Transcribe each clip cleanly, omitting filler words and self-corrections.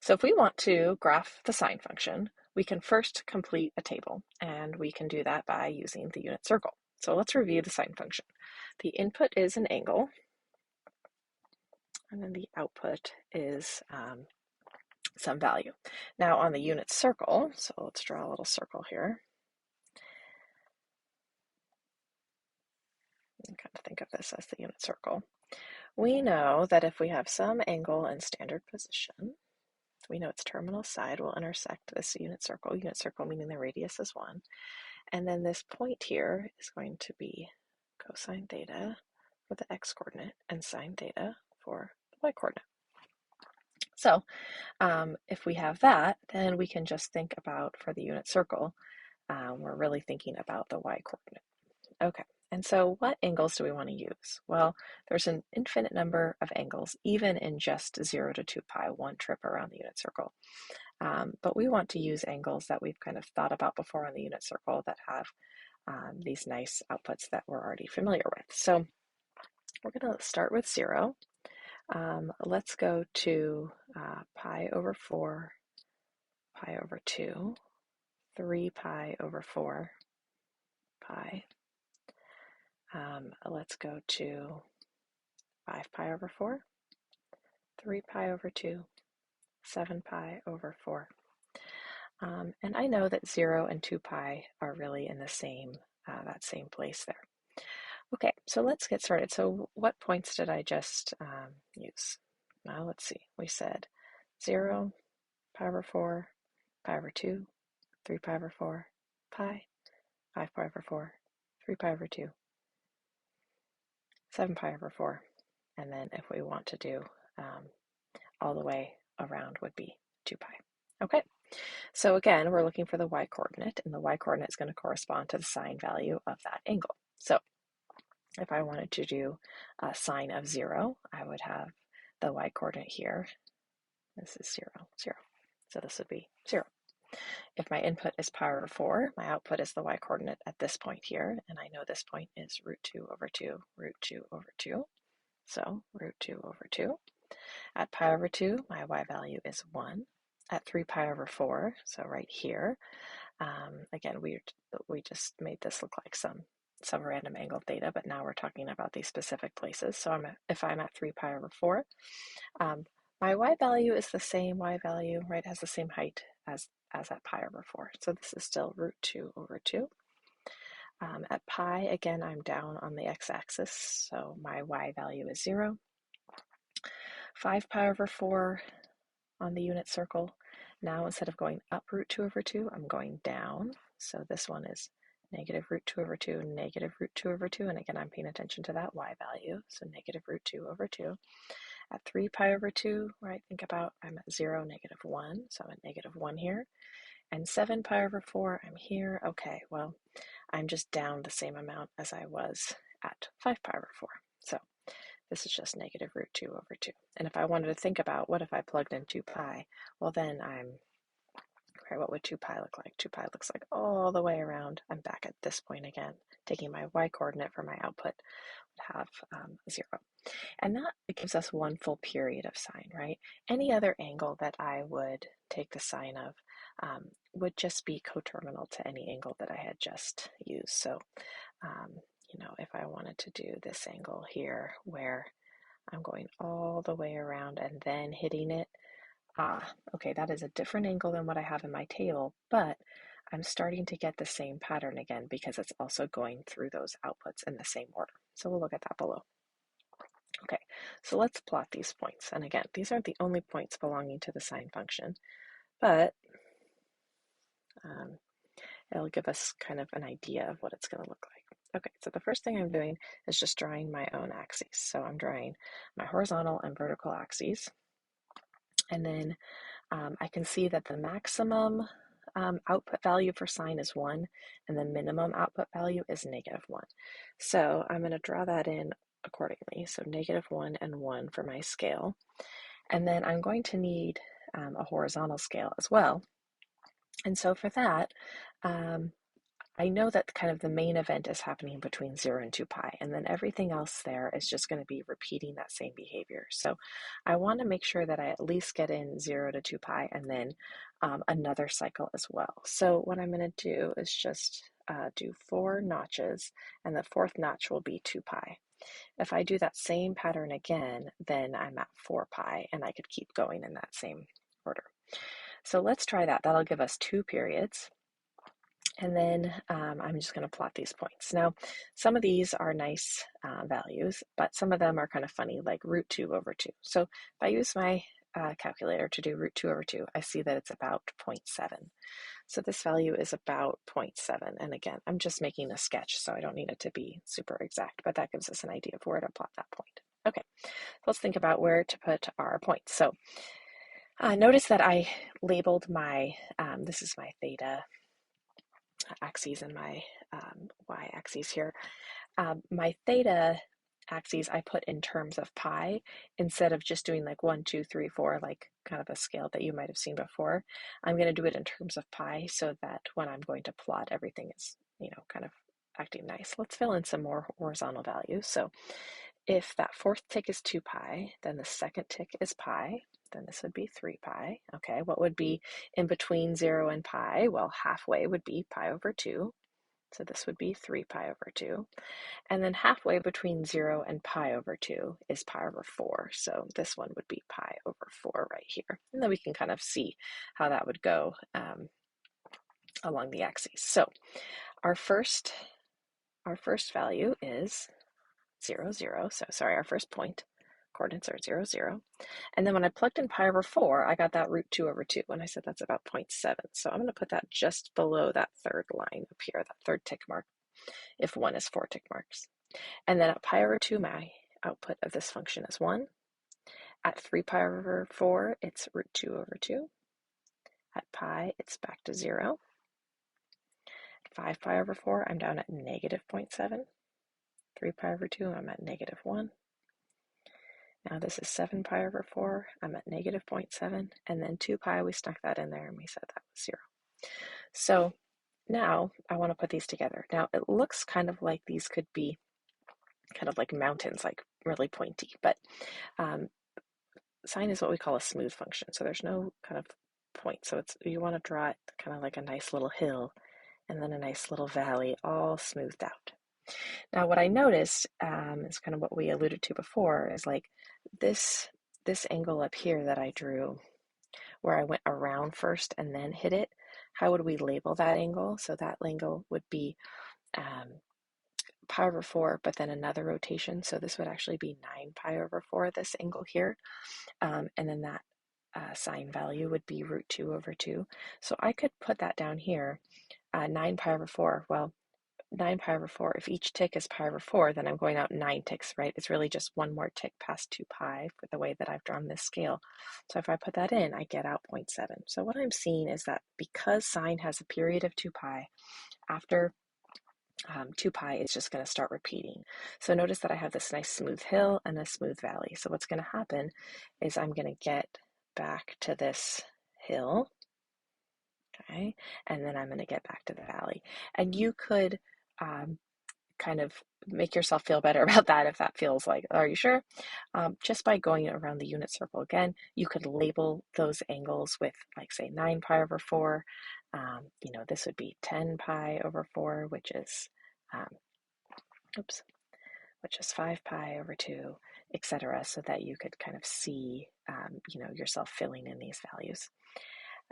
So if we want to graph the sine function, we can first complete a table, and we can do that by using the unit circle. So let's review the sine function. The input is an angle, and then the output is some value. Now on the unit circle, so let's draw a little circle here. You can kind of think of this as the unit circle. We know that if we have some angle in standard position, we know its terminal side will intersect this unit circle meaning the radius is 1. And then this point here is going to be cosine theta for the x-coordinate and sine theta for the y-coordinate. So if we have that, then we can just think about, for the unit circle, we're really thinking about the y-coordinate. Okay, and so what angles do we want to use? Well, there's an infinite number of angles, even in just 0 to 2 pi, one trip around the unit circle. But we want to use angles that we've kind of thought about before on the unit circle that have these nice outputs that we're already familiar with. So we're going to start with 0. Let's go to pi over 4, pi over 2, 3 pi over 4, pi. Let's go to 5 pi over 4, 3 pi over 2, 7 pi over 4. And I know that 0 and 2 pi are really in the same, that same place there. Okay, so let's get started. So what points did I just use? Now let's see. We said 0, pi over 4, pi over 2, 3 pi over 4, pi, 5 pi over 4, 3 pi over 2, 7 pi over 4. And then if we want to do all the way around would be 2 pi. Okay, so again, we're looking for the y-coordinate, and the y-coordinate is going to correspond to the sine value of that angle. So if I wanted to do a sine of 0, I would have the y-coordinate here. This is 0, 0. So this would be 0. If my input is pi over 4, my output is the y-coordinate at this point here, and I know this point is root 2 over 2, root 2 over 2. So root 2 over 2. At pi over 2, my y value is 1. At 3 pi over 4, so right here, again, we just made this look like some random angle theta, but now we're talking about these specific places. So if I'm at 3 pi over 4, my y value is the same y value, right? It has the same height as at pi over 4. So this is still root 2 over 2. At pi, again, I'm down on the x-axis, so my y value is 0. 5 pi over 4 on the unit circle. Now instead of going up root 2 over 2, I'm going down. So this one is negative root 2 over 2, negative root 2 over 2. And again, I'm paying attention to that y value. So negative root 2 over 2. At 3 pi over 2, where I think about, I'm at 0, negative 1. So I'm at negative 1 here. And 7 pi over 4, I'm here. Okay, well, I'm just down the same amount as I was at 5 pi over 4. So this is just negative root 2 over 2. And if I wanted to think about what if I plugged in 2 pi, well then what would 2 pi look like? 2 pi looks like all the way around. I'm back at this point again, taking my y-coordinate for my output would have 0. And that gives us one full period of sine, right? Any other angle that I would take the sine of would just be coterminal to any angle that I had just used. So if I wanted to do this angle here where I'm going all the way around and then hitting it, okay, that is a different angle than what I have in my table, but I'm starting to get the same pattern again because it's also going through those outputs in the same order. So we'll look at that below. Okay, so let's plot these points. And again, these aren't the only points belonging to the sine function, but it'll give us kind of an idea of what it's going to look like. Okay, so the first thing I'm doing is just drawing my own axes. So I'm drawing my horizontal and vertical axes. And then I can see that the maximum output value for sine is 1, and the minimum output value is negative 1. So I'm going to draw that in accordingly. So negative 1 and 1 for my scale. And then I'm going to need a horizontal scale as well. And so for that, I know that kind of the main event is happening between 0 and 2 pi, and then everything else there is just going to be repeating that same behavior. So I want to make sure that I at least get in 0 to 2 pi and then another cycle as well. So what I'm going to do is just do 4 notches, and the fourth notch will be 2 pi. If I do that same pattern again, then I'm at 4 pi, and I could keep going in that same order. So let's try that. That'll give us 2 periods. And then I'm just going to plot these points. Now, some of these are nice values, but some of them are kind of funny, like root 2 over 2. So if I use my calculator to do root 2 over 2, I see that it's about 0.7. So this value is about 0.7. And again, I'm just making a sketch, so I don't need it to be super exact, but that gives us an idea of where to plot that point. Okay, let's think about where to put our points. So notice that I labeled my, this is my theta axes and my y-axes here. My theta axes I put in terms of pi instead of just doing like 1, 2, 3, 4, like kind of a scale that you might have seen before. I'm going to do it in terms of pi so that when I'm going to plot, everything is, kind of acting nice. Let's fill in some more horizontal values. So if that fourth tick is 2 pi, then the second tick is pi, then this would be 3 pi. Okay, what would be in between 0 and pi? Well, halfway would be pi over 2. So this would be 3 pi over 2. And then halfway between 0 and pi over 2 is pi over 4. So this one would be pi over 4 right here. And then we can kind of see how that would go along the axes. So our first value is 0, 0. So sorry, our first point coordinates are 0, 0. And then when I plugged in pi over 4, I got that root 2 over 2, and I said that's about 0.7. So I'm going to put that just below that third line up here, that third tick mark, if 1 is 4 tick marks. And then at pi over 2, my output of this function is 1. At 3 pi over 4, it's root 2 over 2. At pi, it's back to 0. At 5 pi over 4, I'm down at negative 0.7. 3 pi over 2, I'm at negative 1. Now this is 7 pi over 4, I'm at negative 0.7, and then 2 pi, we stuck that in there and we said that was 0. So now I want to put these together. Now it looks kind of like these could be kind of like mountains, like really pointy, but sine is what we call a smooth function, so there's no kind of point. So you want to draw it kind of like a nice little hill and then a nice little valley all smoothed out. Now, what I noticed is kind of what we alluded to before is like this angle up here that I drew where I went around first and then hit it. How would we label that angle? So that angle would be pi over 4, but then another rotation. So this would actually be 9 pi over 4, this angle here. And then that sine value would be root 2 over 2. So I could put that down here, 9 pi over 4. Well, 9 pi over 4, if each tick is pi over 4, then I'm going out 9 ticks, right? It's really just one more tick past 2 pi for the way that I've drawn this scale. So if I put that in, I get out 0.7. So what I'm seeing is that because sine has a period of 2 pi, after 2 pi is just going to start repeating. So notice that I have this nice smooth hill and a smooth valley. So what's going to happen is I'm going to get back to this hill, okay, and then I'm going to get back to the valley. And you could kind of make yourself feel better about that if that feels like, are you sure? Just by going around the unit circle again, you could label those angles with, like, say, 9 pi over 4. This would be 10 pi over 4, which is, which is 5 pi over 2, etc., so that you could kind of see, yourself filling in these values.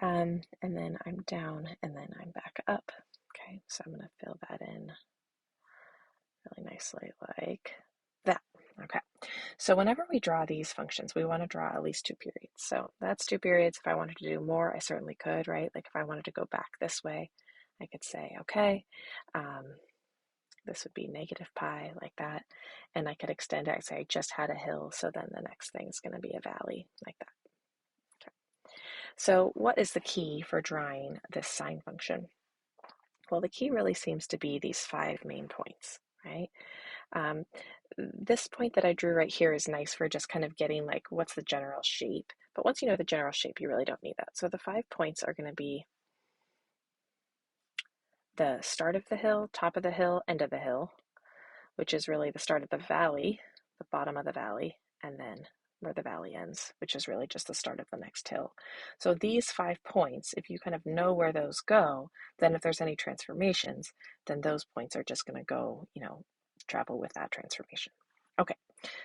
And then I'm down, and then I'm back up. Okay, so I'm going to fill that in really nicely like that. Okay, so whenever we draw these functions, we want to draw at least 2 periods. So that's 2 periods. If I wanted to do more, I certainly could, right? Like if I wanted to go back this way, I could say, okay, this would be negative pi, like that. And I could extend it. I say I just had a hill, so then the next thing is going to be a valley, like that. Okay. So what is the key for drawing this sine function? Well, the key really seems to be these 5 main points, right? This point that I drew right here is nice for just kind of getting like what's the general shape. But once you know the general shape, you really don't need that. So the 5 points are going to be the start of the hill, top of the hill, end of the hill, which is really the start of the valley, the bottom of the valley, and then where the valley ends, which is really just the start of the next hill. So these 5 points, if you kind of know where those go, then if there's any transformations, then those points are just going to go, travel with that transformation. Okay,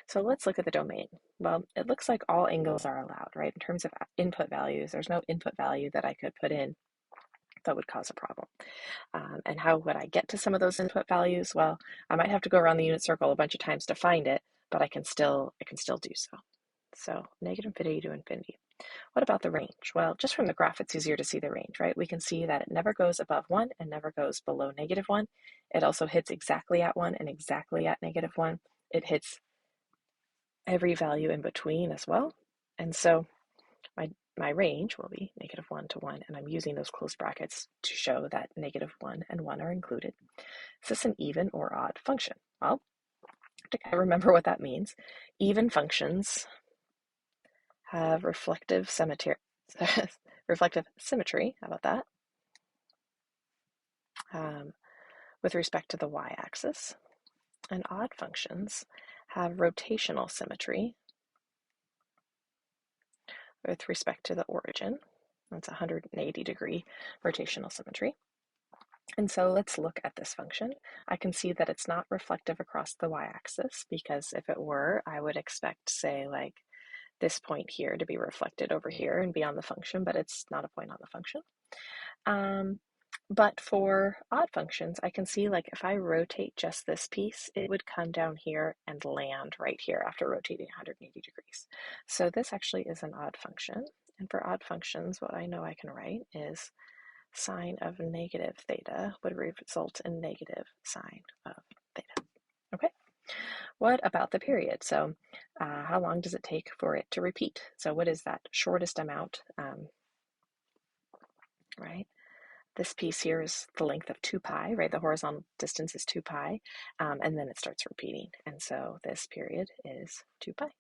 so let's look at the domain. Well, it looks like all angles are allowed, right? In terms of input values, there's no input value that I could put in that would cause a problem. And how would I get to some of those input values? Well, I might have to go around the unit circle a bunch of times to find it, but I can still do so. So negative infinity to infinity. What about the range? Well, just from the graph, it's easier to see the range, right? We can see that it never goes above 1 and never goes below -1. It also hits exactly at 1 and exactly at -1. It hits every value in between as well. And so my range will be -1 to 1, and I'm using those closed brackets to show that -1 and 1 are included. Is this an even or odd function? Well, to kind of remember what that means, even functions have reflective symmetry. Reflective symmetry, how about that? With respect to the y-axis. And odd functions have rotational symmetry with respect to the origin. That's 180-degree rotational symmetry. And so let's look at this function. I can see that it's not reflective across the y-axis, because if it were, I would expect, say, like this point here to be reflected over here and be on the function, but it's not a point on the function. But for odd functions, I can see, like, if I rotate just this piece, it would come down here and land right here after rotating 180 degrees. So this actually is an odd function. And for odd functions, what I know I can write is sine of negative theta would result in negative sine of theta. Okay. What about the period? So how long does it take for it to repeat? So what is that shortest amount, right? This piece here is the length of 2 pi, right? The horizontal distance is 2 pi, and then it starts repeating. And so this period is 2 pi.